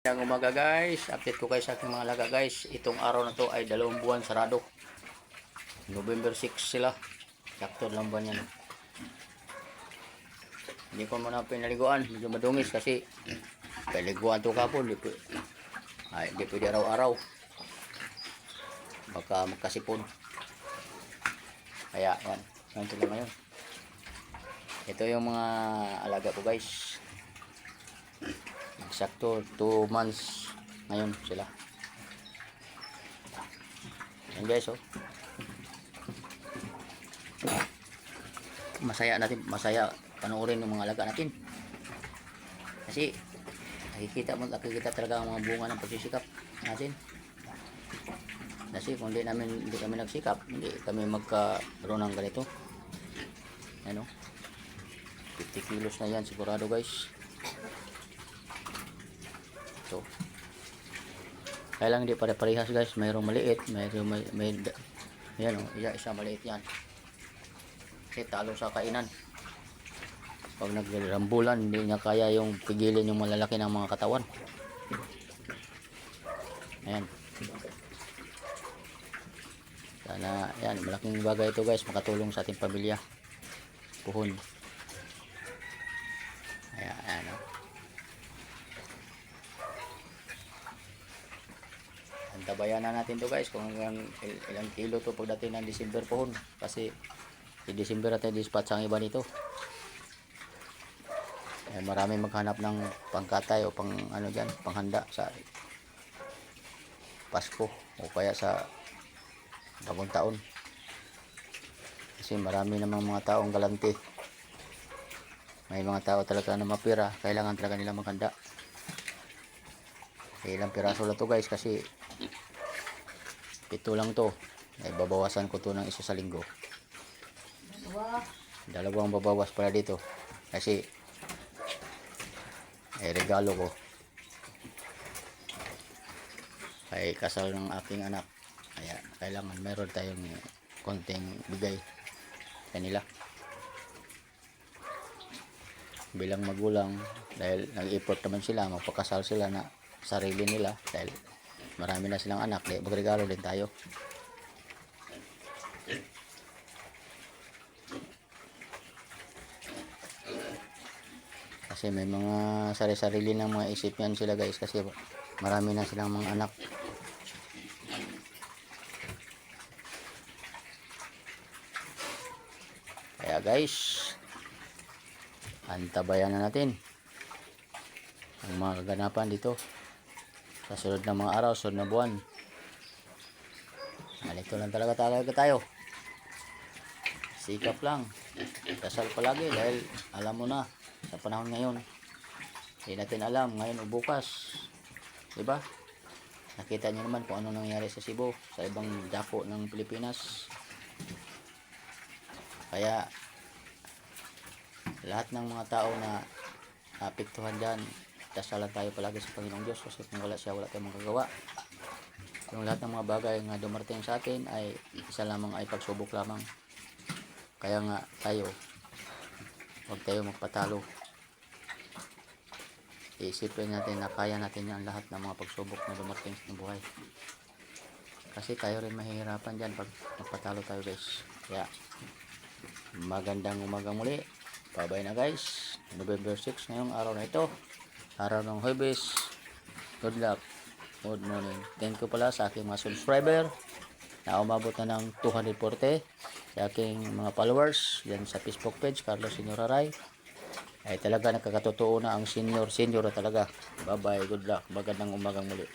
Ang umaga guys, update ko kayo sa aking mga alaga guys. Itong araw na to ay 2 buwan sarado. November 6 sila. Sakto 2 buwan yan. Hindi ko muna pinaliguan, medyo madungis kasi paliguan to kapon. Hindi pwede araw-araw. Baka magkasipon. Kaya yan, ganito lang ngayon. Ito yung mga alaga ko guys. Sakto 2 months ngayon sila. Yan guys, oh. Masaya panoorin ng mga alaga natin. Kasi nakikita talaga ang mga bunga ng pagsisikap natin. Kasi kung hindi kami nagsikap, hindi kami magkaroon ng ganito. Ano? 50 kilos na yan sigurado guys. So, kaya lang hindi pare-parehas guys. Mayroong maliit, may yan o, isa maliit yan. Kasi talo sa kainan. Pag nagrambulan, hindi niya kaya yung pigilin yung malalaki ng mga katawan. Ayan. Sana, yan, malaking bagay ito guys, makatulong sa ating pamilya. Puhon. Ayan o. Antabayan na natin to guys kung ilang kilo to pagdating ng December pohon, kasi si December natin dispatch ang iba nito. Marami maghanap ng pangkatay o pang ano dyan, panghanda sa Pasko o kaya sa bagong taon, kasi marami namang mga taong galante. May mga tao talaga na mapira, kailangan talaga nila maghanda. Ilang piraso lang to guys, kasi 7 lang to. Ay babawasan ko to ng isa sa linggo. Dalawang babawas pala dito kasi ay regalo ko kay kasal ng aking anak, kaya kailangan meron tayong konting bigay kanila bilang magulang, dahil nag-effort naman sila, magpakasal sila na sarili nila, dahil marami na silang anak, di magregalo din tayo. Kasi may mga sarili-sarili ng mga isip yan sila guys, kasi marami na silang mga anak. Kaya guys, antabayan na natin ang mga kaganapan dito sa sunod na mga araw, sunod na buwan. Nalito lang talaga tayo. Sikap lang, dasal palagi, dahil alam mo na sa panahon ngayon, hindi natin alam ngayon o bukas, diba? Nakita nyo naman kung ano nangyari sa Cebu, sa ibang dako ng Pilipinas. Kaya lahat ng mga tao na apektuhan dyan, dasalan tayo palagi sa Panginoong Diyos, kasi kung wala siya, wala tayong magagawa. Yung lahat ng mga bagay nga dumarating sa atin ay isa lamang, ay pagsubok lamang. Kaya nga tayo, huwag tayo magpatalo. Iisipin natin na kaya natin yan lahat ng mga pagsubok na dumarating sa buhay, kasi tayo rin mahihirapan dyan pag magpatalo tayo guys. Kaya magandang umaga muli. Bye-bye na guys. November 6 ngayong araw na ito, araw ng Huwebes. Good luck, good morning. Thank you pala sa aking mga subscriber na umabot na ng 240, sa aking mga followers yan sa Facebook page, Carlos Senior Aray. Ay talaga nakakatotoo na ang senior na talaga. Bye bye, good luck, magandang umagang muli.